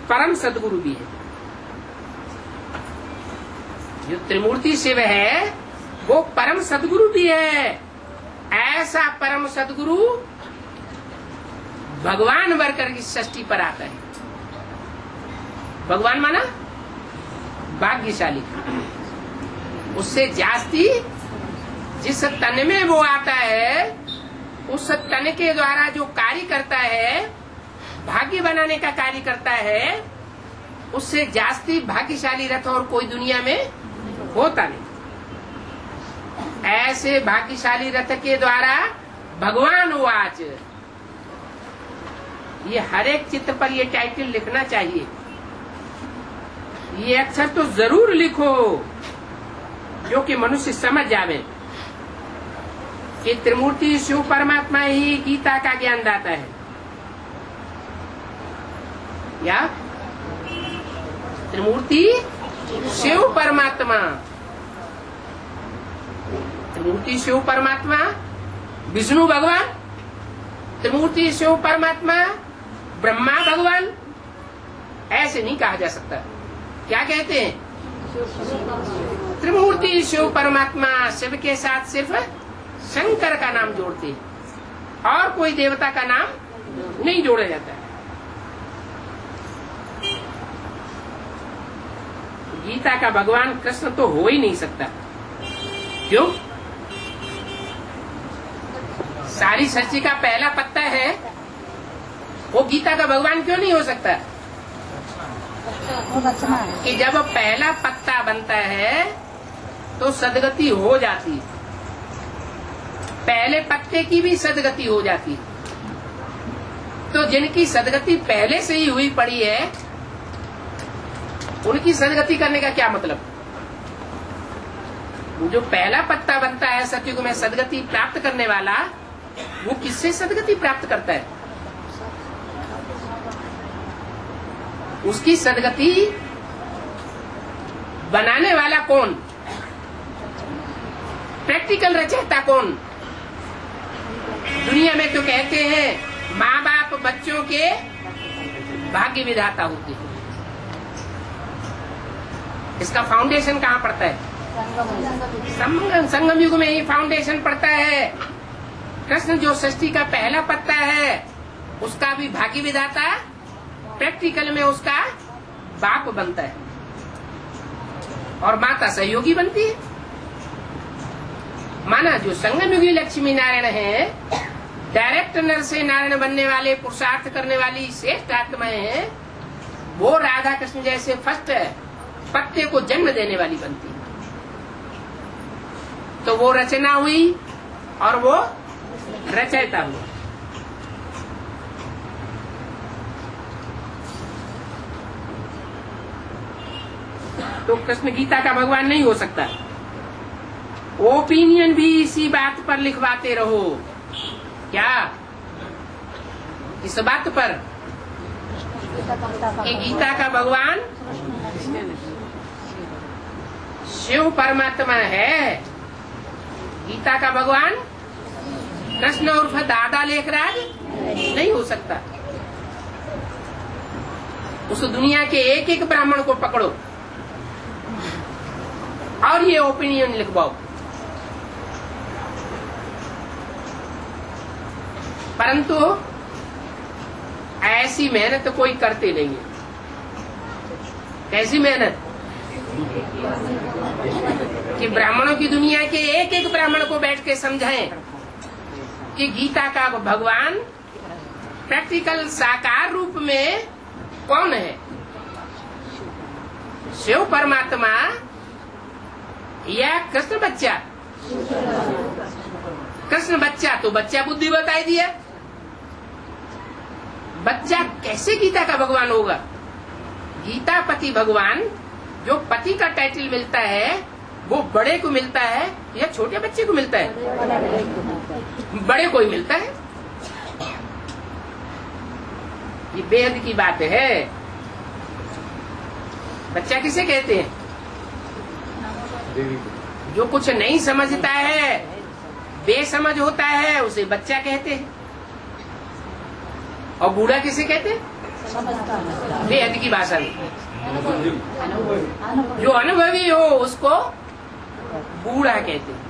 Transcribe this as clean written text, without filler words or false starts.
परम सदगुरु भी है। जो त्रिमूर्ति शिव है वो परम सदगुरु भी है। ऐसा परम सदगुरु भगवान बनकर की षष्ठी पर आता है। भगवान माना भाग्यशाली। उससे जास्ती जिस तन में वो आता है, उस तन के द्वारा जो कार्य करता है, भाग्य बनाने का कार्य करता है, उससे जास्ती भाग्यशाली रथ और कोई दुनिया में होता नहीं। ऐसे भाग्यशाली रथ के द्वारा भगवान वाच, ये हर एक चित्र पर ये टाइटल लिखना चाहिए। ये अक्षर तो जरूर लिखो जो कि मनुष्य समझ जावे कि त्रिमूर्ति शिव परमात्मा ही गीता का ज्ञान दाता है। या त्रिमूर्ति शिव परमात्मा, त्रिमूर्ति शिव परमात्मा विष्णु भगवान, त्रिमूर्ति शिव परमात्मा ब्रह्मा भगवान, ऐसे नहीं कहा जा सकता। क्या कहते हैं? त्रिमूर्ति शिव परमात्मा। शिव के साथ सिर्फ शंकर का नाम जोड़ते हैं और कोई देवता का नाम नहीं जोड़ा जाता है। गीता का भगवान कृष्ण तो हो ही नहीं सकता। क्यों? सारी सृष्टि का पहला पत्ता है, वो गीता का भगवान क्यों नहीं हो सकता? कि जब पहला पत्ता बनता है तो सदगति हो जाती, पहले पत्ते की भी सदगति हो जाती। तो जिनकी सदगति पहले से ही हुई पड़ी है, उनकी सदगति करने का क्या मतलब? जो पहला पत्ता बनता है सतयुग में सदगति प्राप्त करने वाला, वो किससे सदगति प्राप्त करता है? उसकी सदगति बनाने वाला कौन? प्रैक्टिकल रचयिता कौन? दुनिया में तो कहते हैं माँ बाप बच्चों के भाग्य विधाता होते हैं। इसका फाउंडेशन कहाँ पड़ता है? संगम युग में ही फाउंडेशन पड़ता है। कृष्ण जो सृष्टि का पहला पत्ता है, उसका भी भाग्य विधाता प्रैक्टिकल में उसका बाप बनता है और माता सहयोगी बनती है। माना जो संगम युगी लक्ष्मी नारायण है, डायरेक्ट नर से नारायण बनने वाले, पुरुषार्थ करने वाली श्रेष्ठ आत्माएं हैं, वो राधा कृष्ण जैसे फर्स्ट पत्ते को जन्म देने वाली बनती है। तो वो रचना हुई और वो रचयिता हुआ। तो कृष्ण गीता का भगवान नहीं हो सकता। ओपिनियन भी इसी बात पर लिखवाते रहो। क्या? इस बात पर कि गीता का भगवान शिव परमात्मा है। गीता का भगवान कृष्ण उर्फ दादा लेखराज नहीं हो सकता। उस दुनिया के एक एक ब्राह्मण को पकड़ो और ये ओपिनियन लिखवाओ। परंतु ऐसी मेहनत कोई करते नहीं है। कैसी मेहनत? कि ब्राह्मणों की दुनिया के एक एक ब्राह्मण को बैठ के समझाएं कि गीता का भगवान प्रैक्टिकल साकार रूप में कौन है? शिव परमात्मा या कृष्ण बच्चा? कृष्ण बच्चा तो बच्चा बुद्धि बताई दिया। बच्चा कैसे गीता का भगवान होगा? गीता पति भगवान, जो पति का टाइटल मिलता है वो बड़े को मिलता है या छोटे बच्चे को मिलता है? बड़े को ही मिलता है। ये बेहद की बात है। बच्चा किसे कहते हैं? जो कुछ नहीं समझता है, बेसमझ होता है, उसे बच्चा कहते हैं। और बूढ़ा किसे कहते हैं? बेहद की भाषा में जो अनुभवी हो उसको बूढ़ा कहते हैं।